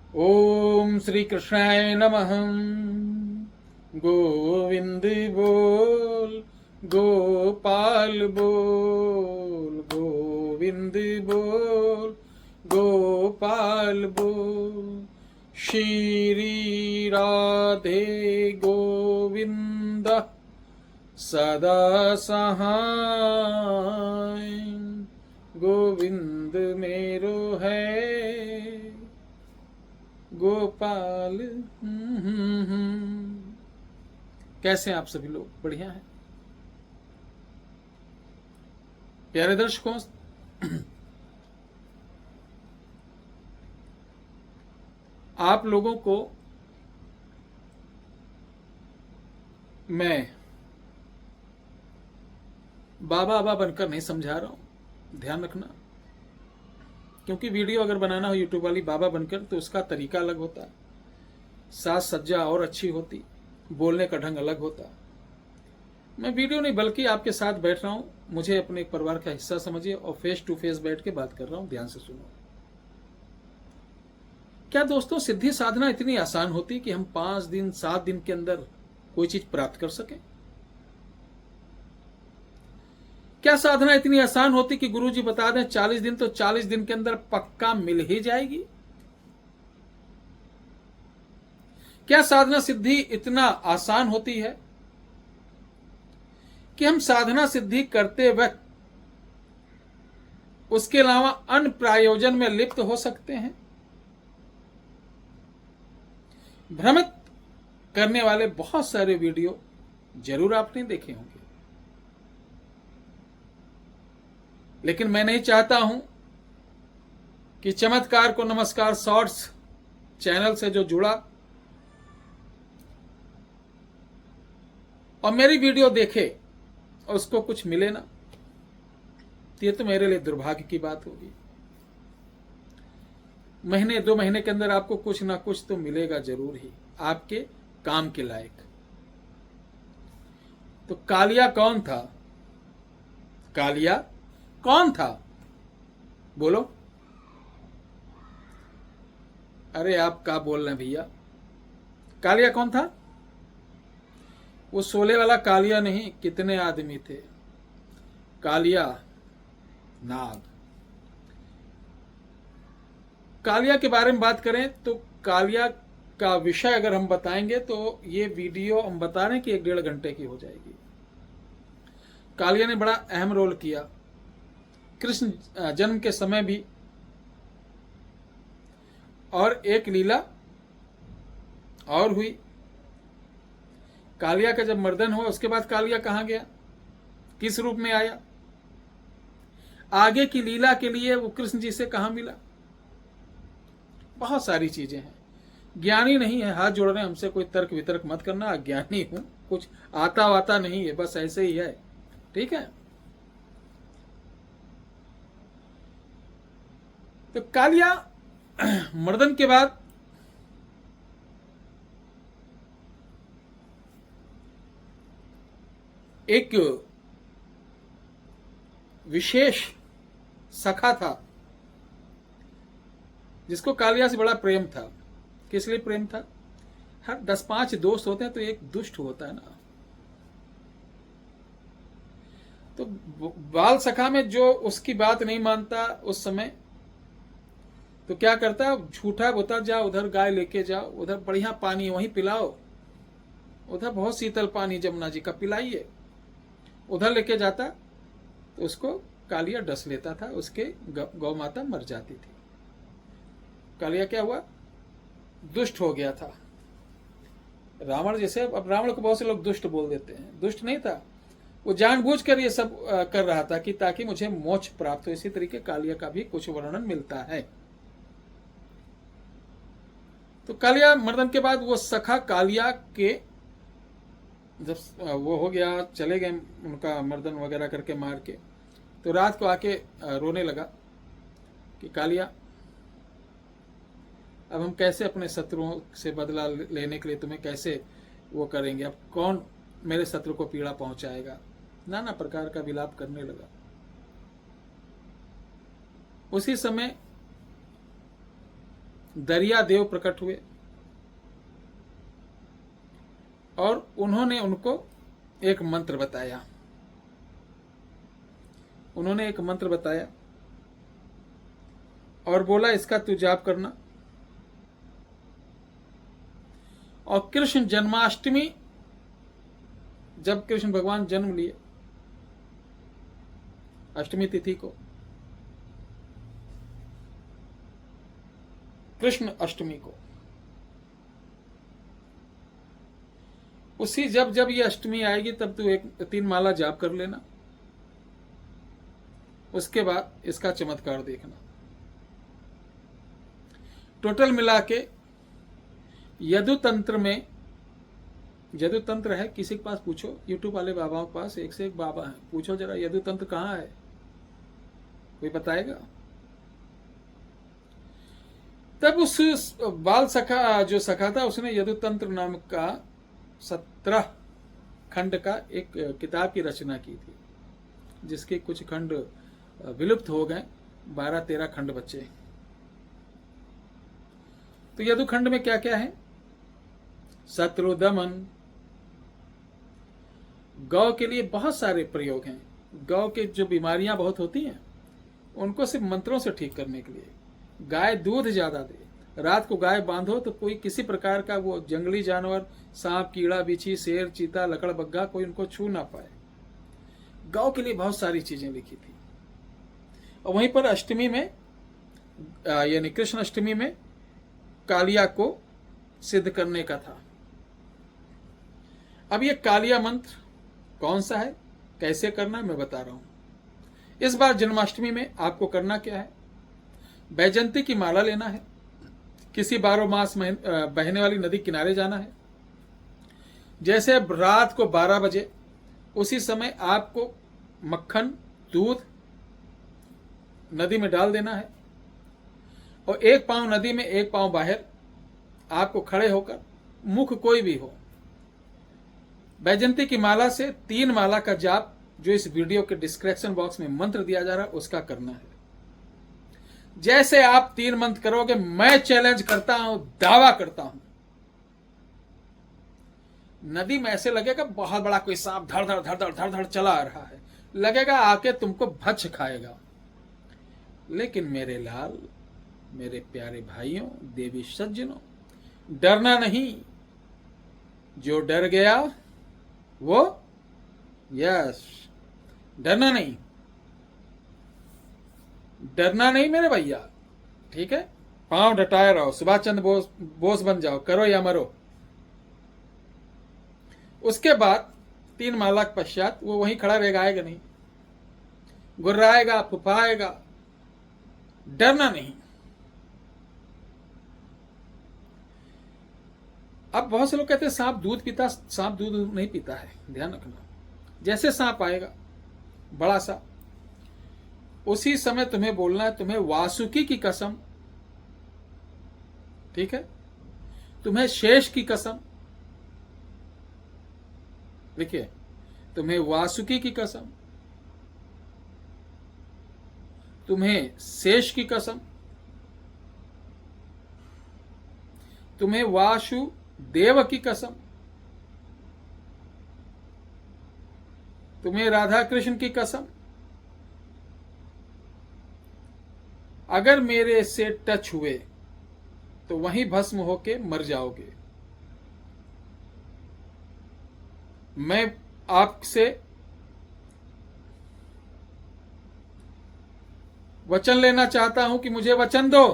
ओम श्री कृष्णाय नमः। गोविंद बोल, गोपाल बोल, गोविंद बोल, गोपाल बोल। श्री राधे गोविंद सदा सहाय। गोविंद मेरो है गोपाल। कैसे हैं आप सभी लोग? बढ़िया हैं प्यारे दर्शकों। आप लोगों को मैं बाबा बाबा बनकर नहीं समझा रहा हूं, ध्यान रखना। क्योंकि वीडियो अगर बनाना हो यूट्यूब वाली बाबा बनकर तो उसका तरीका अलग होता है, साज सज्जा और अच्छी होती, बोलने का ढंग अलग होता। मैं वीडियो नहीं बल्कि आपके साथ बैठ रहा हूं, मुझे अपने एक परिवार का हिस्सा समझिए और फेस टू फेस बैठ के बात कर रहा हूं। ध्यान से सुनो। क्या दोस्तों सिद्धि साधना इतनी आसान होती कि हम 5 दिन 7 दिन के अंदर कोई चीज प्राप्त कर सके? क्या साधना इतनी आसान होती कि गुरुजी बता दें 40 दिन तो 40 दिन के अंदर पक्का मिल ही जाएगी? क्या साधना सिद्धि इतना आसान होती है कि हम साधना सिद्धि करते वक्त उसके अलावा अन्य प्रयोजन में लिप्त हो सकते हैं? भ्रमित करने वाले बहुत सारे वीडियो जरूर आपने देखे होंगे, लेकिन मैं नहीं चाहता हूं कि चमत्कार को नमस्कार शॉर्ट्स चैनल से जो जुड़ा और मेरी वीडियो देखे और उसको कुछ मिले ना, ये तो मेरे लिए दुर्भाग्य की बात होगी। महीने 2 महीने के अंदर आपको कुछ ना कुछ तो मिलेगा जरूर ही, आपके काम के लायक। तो कालिया कौन था? कालिया कौन था? बोलो। अरे आप क्या बोल रहे हैं भैया? कालिया कौन था? वो शोले वाला कालिया नहीं, कितने आदमी थे। कालिया नाग। कालिया के बारे में बात करें तो कालिया का विषय अगर हम बताएंगे तो ये वीडियो हम बता रहे हैं कि 1-1.5 घंटे की हो जाएगी। कालिया ने बड़ा अहम रोल किया कृष्ण जन्म के समय भी, और एक लीला और हुई। कालिया का जब मर्दन हुआ उसके बाद कालिया कहां गया, किस रूप में आया, आगे की लीला के लिए वो कृष्ण जी से कहां मिला, बहुत सारी चीजें हैं। ज्ञानी नहीं है, हाथ जोड़ रहे हैं हमसे, कोई तर्क वितर्क मत करना। अज्ञानी हूं, कुछ आता वाता नहीं है, बस ऐसे ही है, ठीक है। तो कालिया मर्दन के बाद एक विशेष सखा था जिसको कालिया से बड़ा प्रेम था। किस लिए प्रेम था? हर 10-5 दोस्त होते हैं तो एक दुष्ट होता है ना। तो बाल सखा में जो उसकी बात नहीं मानता उस समय, तो क्या करता, झूठा बोता, जाओ उधर गाय लेके जाओ, उधर बढ़िया पानी वहीं पिलाओ, उधर बहुत शीतल पानी जमुना जी का, पिलाइए। उधर लेके जाता तो उसको कालिया डस लेता था, उसके गौ माता मर जाती थी। कालिया क्या हुआ, दुष्ट हो गया था। रावण जैसे, अब रावण को बहुत से लोग दुष्ट बोल देते हैं, दुष्ट नहीं था, वो जानबूझकर ये सब कर रहा था कि ताकि मुझे मोक्ष प्राप्त हो। इसी तरीके कालिया का भी कुछ वर्णन मिलता है। तो कालिया मर्दन के बाद वो सखा कालिया के जब वो हो गया, चले गए उनका मर्दन वगैरह करके मार के, तो रात को आके रोने लगा कि कालिया अब हम कैसे अपने शत्रुओं से बदला लेने के लिए तुम्हें कैसे वो करेंगे, अब कौन मेरे शत्रु को पीड़ा पहुंचाएगा। नाना प्रकार का विलाप करने लगा। उसी समय दरिया देव प्रकट हुए और उन्होंने उनको एक मंत्र बताया। उन्होंने एक मंत्र बताया और बोला इसका तू जाप करना। और कृष्ण जन्माष्टमी, जब कृष्ण भगवान जन्म लिए अष्टमी तिथि को, कृष्ण अष्टमी को, उसी जब जब ये अष्टमी आएगी तब तू 3 माला जाप कर लेना। उसके बाद इसका चमत्कार देखना। टोटल मिला के यदु तंत्र में, यदु तंत्र है किसी के पास पूछो, यूट्यूब वाले बाबाओं के पास एक से एक बाबा है, पूछो जरा यदु तंत्र कहाँ है, कोई बताएगा? तब उस बाल सखा जो सखा था उसने यदु तंत्र नाम का 17 खंड का एक किताब की रचना की थी, जिसके कुछ खंड विलुप्त हो गए, 12-13 खंड बचे। तो यदु खंड में क्या क्या है? शत्रु दमन, गौ के लिए बहुत सारे प्रयोग हैं। गौ के जो बीमारियां बहुत होती हैं उनको सिर्फ मंत्रों से ठीक करने के लिए। गाय दूध ज्यादा दे, रात को गाय बांधो तो कोई किसी प्रकार का वो जंगली जानवर, सांप, कीड़ा, बिच्छी, शेर, चीता, लकड़बग्गा कोई उनको छू ना पाए। गौ के लिए बहुत सारी चीजें लिखी थी। और वहीं पर अष्टमी में, यानी कृष्ण अष्टमी में कालिया को सिद्ध करने का था। अब ये कालिया मंत्र कौन सा है, कैसे करना है, मैं बता रहा हूं। इस बार जन्माष्टमी में आपको करना क्या है? बैजंती की माला लेना है, किसी 12 मास बहने वाली नदी किनारे जाना है। जैसे अब रात को 12 बजे, उसी समय आपको मक्खन, दूध नदी में डाल देना है और एक पांव नदी में एक पांव बाहर, आपको खड़े होकर, मुख कोई भी हो, बैजंती की माला से 3 माला का जाप, जो इस वीडियो के डिस्क्रिप्शन बॉक्स में मंत्र दिया जा रहा है उसका करना है। जैसे आप 3 मंत्र करोगे, मैं चैलेंज करता हूं, दावा करता हूं, नदी में ऐसे लगेगा बहुत बड़ा कोई सांप धड़ धड़ धड़ धड़ धड़ धड़ चला आ रहा है, लगेगा आके तुमको भक्ष खाएगा। लेकिन मेरे लाल, मेरे प्यारे भाइयों, देवी सज्जनों, डरना नहीं। जो डर गया वो, यस, डरना नहीं, डरना नहीं मेरे भैया, ठीक है? पांव डटाए रहो, सुभाष चंद्र बोस बन जाओ, करो या मरो। उसके बाद 3 माला के पश्चात वो वहीं खड़ा रहेगा, आएगा नहीं, गुर्राएगा, फुफाएगा, डरना नहीं। अब बहुत से लोग कहते हैं सांप दूध पीता, सांप दूध नहीं पीता है, ध्यान रखना। जैसे सांप आएगा बड़ा सा, उसी समय तुम्हें बोलना है, तुम्हें वासुकी की कसम, ठीक है, तुम्हें शेष की कसम, देखिए, तुम्हें वासुकी की कसम, तुम्हें शेष की कसम, तुम्हें वासु देव की कसम, तुम्हें राधा कृष्ण की कसम, अगर मेरे से टच हुए तो वहीं भस्म होके मर जाओगे। मैं आपसे वचन लेना चाहता हूं कि मुझे वचन दो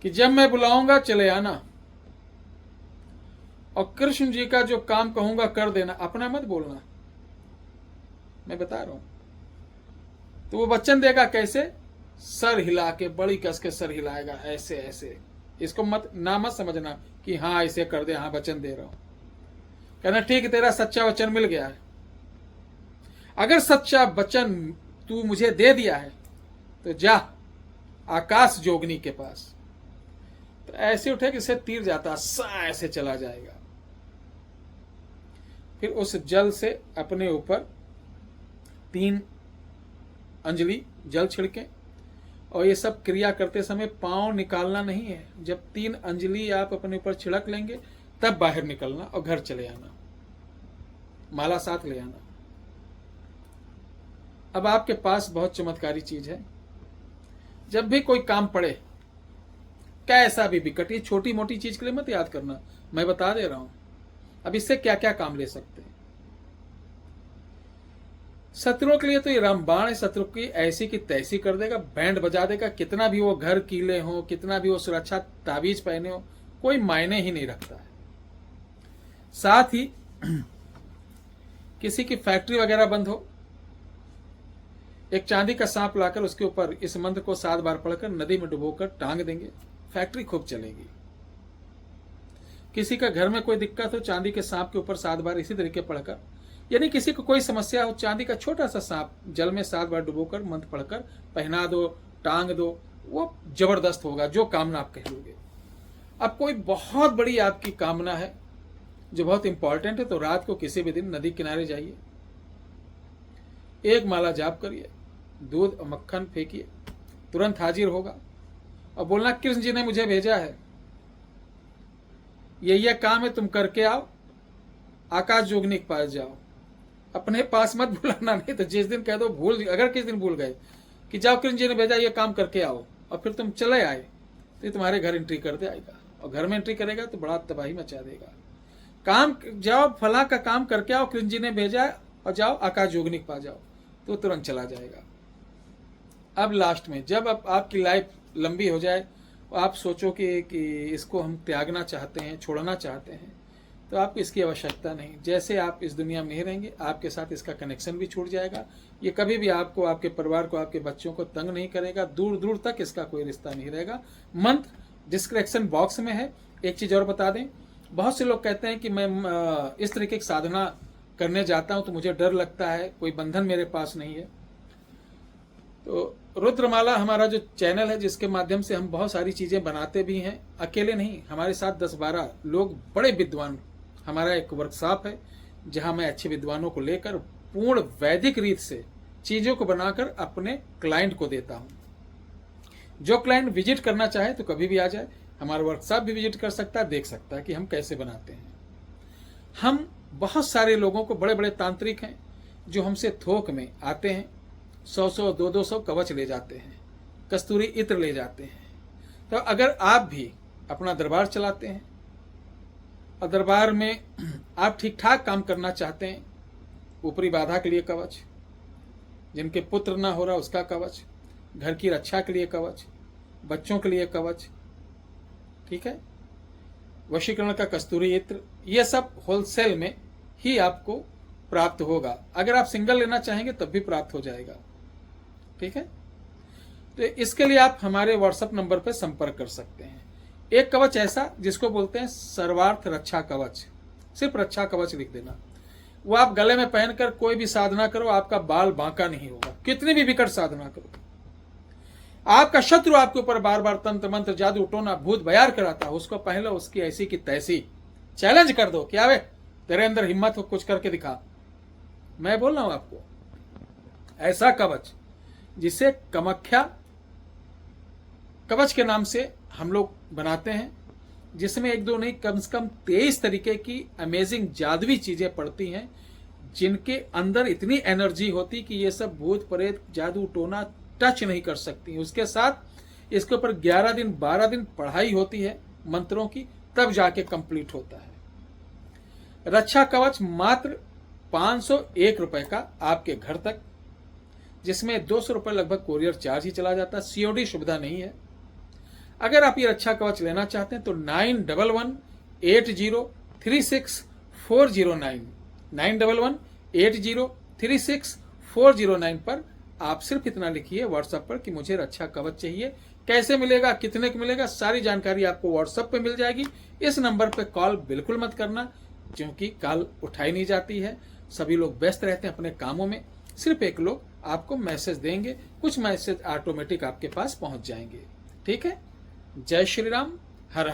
कि जब मैं बुलाऊंगा चले आना, और कृष्ण जी का जो काम कहूंगा कर देना, अपना मत बोलना, मैं बता रहा हूं। तो वो वचन देगा कैसे? सर हिला के, बड़ी कस के सर हिलाएगा, ऐसे ऐसे। इसको मत समझना कि हाँ ऐसे कर दे, हाँ वचन दे रहा हूं। कहना ठीक है, तेरा सच्चा वचन मिल गया है। अगर सच्चा वचन तू मुझे दे दिया है तो जा आकाश जोगनी के पास। तो ऐसे उठे कि इसे तीर जाता, सा ऐसे चला जाएगा। फिर उस जल से अपने ऊपर 3 अंजलि जल छिड़कें। और ये सब क्रिया करते समय पांव निकालना नहीं है। जब 3 अंजलि आप अपने ऊपर छिड़क लेंगे तब बाहर निकलना और घर चले आना, माला साथ ले आना। अब आपके पास बहुत चमत्कारी चीज है। जब भी कोई काम पड़े, कैसा भी विकट, ये छोटी मोटी चीज के लिए मत याद करना, मैं बता दे रहा हूं। अब इससे क्या क्या काम ले सकते हैं। शत्रुओं के लिए तो ये रामबाण है, शत्रु की ऐसी की तैसी कर देगा, बैंड बजा देगा। कितना भी वो घर कीले हो, कितना भी वो सुरक्षा ताबीज पहने हो, कोई मायने ही नहीं रखता है। साथ ही किसी की फैक्ट्री वगैरह बंद हो, एक चांदी का सांप लाकर उसके ऊपर इस मंत्र को 7 बार पढ़कर नदी में डुबोकर टांग देंगे, फैक्ट्री खूब चलेगी। किसी का घर में कोई दिक्कत हो, चांदी के सांप के ऊपर 7 बार इसी तरीके पढ़कर, यानी किसी को कोई समस्या हो, चांदी का छोटा सा सांप जल में 7 बार डुबोकर मंत्र पढ़कर पहना दो, टांग दो, वो जबरदस्त होगा जो कामना आप कह लोगे। अब कोई बहुत बड़ी आपकी कामना है जो बहुत इंपॉर्टेंट है, तो रात को किसी भी दिन नदी किनारे जाइए, 1 माला जाप करिए, दूध और मक्खन फेंकिए, तुरंत हाजिर होगा। और बोलना कृष्ण जी ने मुझे भेजा है, ये काम है, तुम करके आओ, आकाश जोगनी के पास जाओ। अपने पास मत बुलाना, नहीं तो जिस दिन कह दो भूल, अगर किस दिन भूल गए कि जाओ कृष्ण जी ने भेजा ये काम करके आओ, और फिर तुम चले आए, तो तुम्हारे घर एंट्री करते आएगा, और घर में एंट्री करेगा तो बड़ा तबाही मचा देगा। काम जाओ, फला का काम करके आओ, कृष्ण जी ने भेजा, और जाओ आकाश जोगनी के पास जाओ, तो तुरंत चला जाएगा। अब लास्ट में जब आपकी लाइफ लंबी हो जाए, आप सोचो कि इसको हम त्यागना चाहते हैं, छोड़ना चाहते हैं, तो आपको इसकी आवश्यकता नहीं। जैसे आप इस दुनिया में ही रहेंगे, आपके साथ इसका कनेक्शन भी छूट जाएगा। ये कभी भी आपको, आपके परिवार को, आपके बच्चों को तंग नहीं करेगा, दूर दूर तक इसका कोई रिश्ता नहीं रहेगा। मंत्र डिस्क्रिप्शन बॉक्स में है। एक चीज और बता दें, बहुत से लोग कहते हैं कि मैं इस तरीके की साधना करने जाता हूं तो मुझे डर लगता है, कोई बंधन मेरे पास नहीं है। तो रुद्रमाला हमारा जो चैनल है, जिसके माध्यम से हम बहुत सारी चीजें बनाते भी हैं, अकेले नहीं, हमारे साथ 10-12 लोग बड़े विद्वान। हमारा एक वर्कशॉप है जहां मैं अच्छे विद्वानों को लेकर पूर्ण वैदिक रीत से चीजों को बनाकर अपने क्लाइंट को देता हूं। जो क्लाइंट विजिट करना चाहे तो कभी भी आ जाए, हमारा वर्कशॉप भी विजिट कर सकता है, देख सकता है कि हम कैसे बनाते हैं। हम बहुत सारे लोगों को, बड़े बड़े तांत्रिक हैं जो हमसे थोक में आते हैं, 100-100, 200-200 कवच ले जाते हैं, कस्तूरी इत्र ले जाते हैं। तो अगर आप भी अपना दरबार चलाते हैं और दरबार में आप ठीक ठाक काम करना चाहते हैं, ऊपरी बाधा के लिए कवच, जिनके पुत्र ना हो रहा उसका कवच, घर की रक्षा के लिए कवच, बच्चों के लिए कवच, ठीक है, वशीकरण का कस्तूरी इत्र, ये सब होलसेल में ही आपको प्राप्त होगा। अगर आप सिंगल लेना चाहेंगे तब भी प्राप्त हो जाएगा, ठीक है। तो इसके लिए आप हमारे व्हाट्सएप नंबर पर संपर्क कर सकते हैं। एक कवच ऐसा जिसको बोलते हैं सर्वार्थ रक्षा कवच, सिर्फ रक्षा कवच लिख देना, वो आप गले में पहनकर कोई भी साधना करो, आपका बाल बांका नहीं होगा। कितनी भी विकट साधना करो, आपका शत्रु आपके ऊपर बार बार तंत्र मंत्र जादू टोना भूत बयार कराता है, उसको पहले उसकी ऐसी की तैसी चैलेंज कर दो कि आवे तेरे अंदर हिम्मत हो, कुछ करके दिखा। मैं बोल रहा हूं आपको, ऐसा कवच जिसे कामाख्या कवच के नाम से हम लोग बनाते हैं, जिसमें 1-2 नहीं, कम से कम 23 तरीके की अमेजिंग जादुई चीजें पड़ती हैं, जिनके अंदर इतनी एनर्जी होती कि ये सब भूत प्रेत जादू टोना टच नहीं कर सकती। उसके साथ इसके ऊपर 11 दिन 12 दिन पढ़ाई होती है मंत्रों की, तब जाके कंप्लीट होता है। रक्षा कवच मात्र 501 रुपए का आपके घर तक, जिसमें 200 रुपए लगभग कोरियर चार्ज ही चला जाता है, सीओडी सुविधा नहीं है। अगर आप ये रक्षा कवच लेना चाहते हैं तो 9118036409 9118036409 पर आप सिर्फ इतना लिखिए व्हाट्सएप पर कि मुझे रक्षा कवच चाहिए। कैसे मिलेगा, कितने को मिलेगा, सारी जानकारी आपको व्हाट्सएप पे मिल जाएगी। इस नंबर पे कॉल बिल्कुल मत करना, क्योंकि कॉल उठाई नहीं जाती है, सभी लोग व्यस्त रहते हैं अपने कामों में। सिर्फ एक लोग आपको मैसेज देंगे, कुछ मैसेज ऑटोमेटिक आपके पास पहुंच जाएंगे, ठीक है। जय श्री राम, हर हर।